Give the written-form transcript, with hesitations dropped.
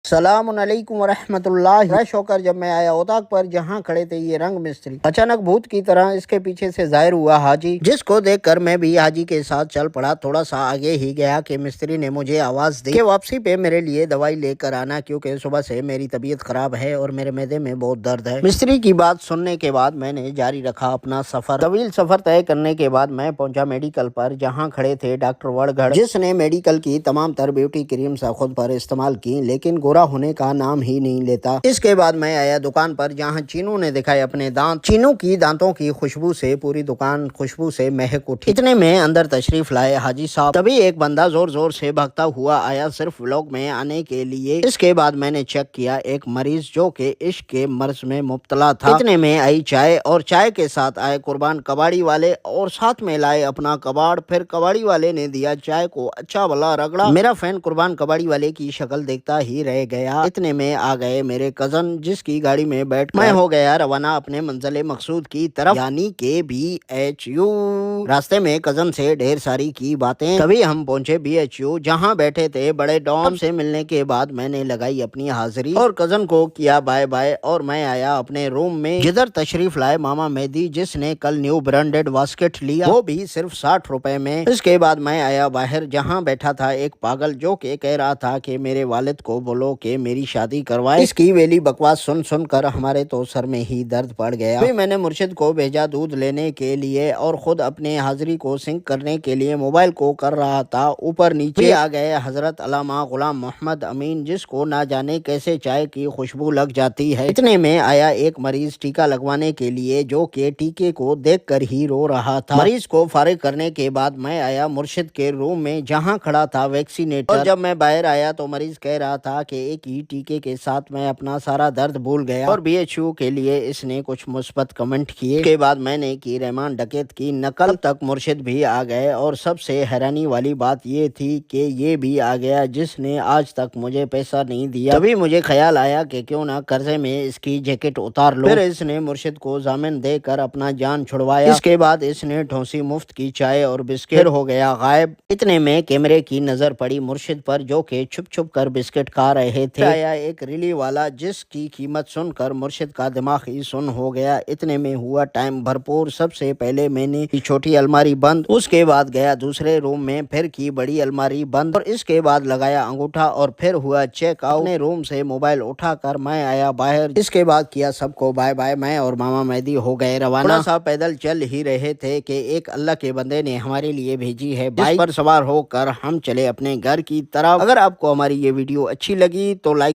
السلام علیکم ورحمۃ اللہ۔ فریش ہو کر جب میں آیا اتاق پر جہاں کھڑے تھے یہ رنگ مستری، اچانک بھوت کی طرح اس کے پیچھے سے ظاہر ہوا حاجی، جس کو دیکھ کر میں بھی حاجی کے ساتھ چل پڑا۔ تھوڑا سا آگے ہی گیا کہ مستری نے مجھے آواز دی کہ واپسی پہ میرے لیے دوائی لے کر آنا، کیونکہ صبح سے میری طبیعت خراب ہے اور میرے معدے میں بہت درد ہے۔ مستری کی بات سننے کے بعد میں نے جاری رکھا اپنا سفر۔ طویل سفر طے کرنے کے بعد میں پہنچا میڈیکل پر، جہاں کھڑے تھے ڈاکٹر وڑگڑ، جس نے میڈیکل کی تمام تر بیوٹی کریمز خود پر استعمال کی، لیکن گورا ہونے کا نام ہی نہیں لیتا۔ اس کے بعد میں آیا دکان پر، جہاں چینو نے دکھائے اپنے دانت۔ چینو کی دانتوں کی خوشبو سے پوری دکان خوشبو سے مہک اٹھی۔ اتنے میں اندر تشریف لائے حاجی صاحب۔ تبھی ایک بندہ زور زور سے بھاگتا ہوا آیا صرف ولاگ میں آنے کے لیے۔ اس کے بعد میں نے چیک کیا ایک مریض جو کہ عشق کے مرض میں مبتلا تھا۔ اتنے میں آئی چائے، اور چائے کے ساتھ آئے قربان کباڑی والے، اور ساتھ میں لائے اپنا کباڑ۔ پھر کباڑی والے نے دیا چائے کو اچھا بھلا رگڑا۔ میرا فین قربان کباڑی والے کی شکل دیکھتا ہی رہ گیا۔ اتنے میں آ گئے میرے کزن، جس کی گاڑی میں بیٹھ کر میں ہو گیا روانہ اپنے منزل مقصود کی طرف، یعنی کہ BHU۔ راستے میں کزن سے ڈھیر ساری کی باتیں، تبھی ہم پہنچے BHU، جہاں بیٹھے تھے بڑے ڈان۔ سے ملنے کے بعد میں نے لگائی اپنی حاضری اور کزن کو کیا بائے بائے، اور میں آیا اپنے روم میں، جدھر تشریف لائے ماما مہدی، جس نے کل نیو برانڈڈ واسکٹ لیا، وہ بھی صرف 60 روپے میں۔ اس کے بعد میں آیا باہر، جہاں بیٹھا تھا ایک پاگل، جو کہ کہہ رہا تھا کہ میرے والد کو بولو کہ میری شادی کروائے۔ اس کی ویلی بکواس سن سن کر ہمارے تو سر میں ہی درد پڑ گیا۔ پھر میں نے مرشد کو بھیجا دودھ لینے کے لیے، اور خود اپنے حاضری کو سنک کرنے کے لیے موبائل کو کر رہا تھا اوپر نیچے۔ آ گئے حضرت علامہ غلام محمد امین، جس کو نہ جانے کیسے چائے کی خوشبو لگ جاتی ہے۔ اتنے میں آیا ایک مریض ٹیکا لگوانے کے لیے، جو کہ ٹیکے کو دیکھ کر ہی رو رہا تھا۔ مریض کو فارغ کرنے کے بعد میں آیا مرشد کے روم میں، جہاں کھڑا تھا ویکسینیٹر، اور جب میں باہر آیا تو مریض کہہ رہا تھا کہ ایک ہی ٹیکے کے ساتھ میں اپنا سارا درد بھول گیا، اور BHU کے لیے اس نے کچھ مثبت کمنٹ کیے۔ اس کے بعد میں نے کی رحمان ڈکیت کی نقل۔ تب تک مرشد بھی آ گئے، اور سب سے حیرانی والی بات یہ تھی کہ یہ بھی آ گیا جس نے آج تک مجھے پیسہ نہیں دیا۔ تبھی مجھے خیال آیا کہ کیوں نہ قرضے میں اس کی جیکٹ اتار لو۔ پھر اس نے مرشد کو ضامن دے کر اپنا جان چھڑوایا۔ اس کے بعد اس نے ٹھونسی مفت کی چائے اور بسکٹ، ہو گیا غائب۔ اتنے میں کیمرے کی نظر پڑی مرشد پر، جو کہ چھپ چھپ کر بسکٹ کھا رہے تھے۔ آیا ایک ریلی والا، جس کی قیمت سن کر مرشد کا دماغ ہی سن ہو گیا۔ اتنے میں ہوا ٹائم بھرپور۔ سب سے پہلے میں نے کی چھوٹی الماری بند، اس کے بعد گیا دوسرے روم میں، پھر کی بڑی الماری بند، اور اس کے بعد لگایا انگوٹھا، اور پھر ہوا چیک آؤٹ۔ اپنے روم سے موبائل اٹھا کر میں آیا باہر۔ اس کے بعد کیا سب کو بائے بائے، میں اور ماما مہدی ہو گئے روانہ۔ تھوڑا سا پیدل چل ہی رہے تھے کہ ایک اللہ کے بندے نے ہمارے لیے بھیجی ہے بائک پر سوار ہو کر ہم چلے اپنے گھر کی طرف۔ اگر آپ کو ہماری یہ ویڈیو اچھی لگی تو لائک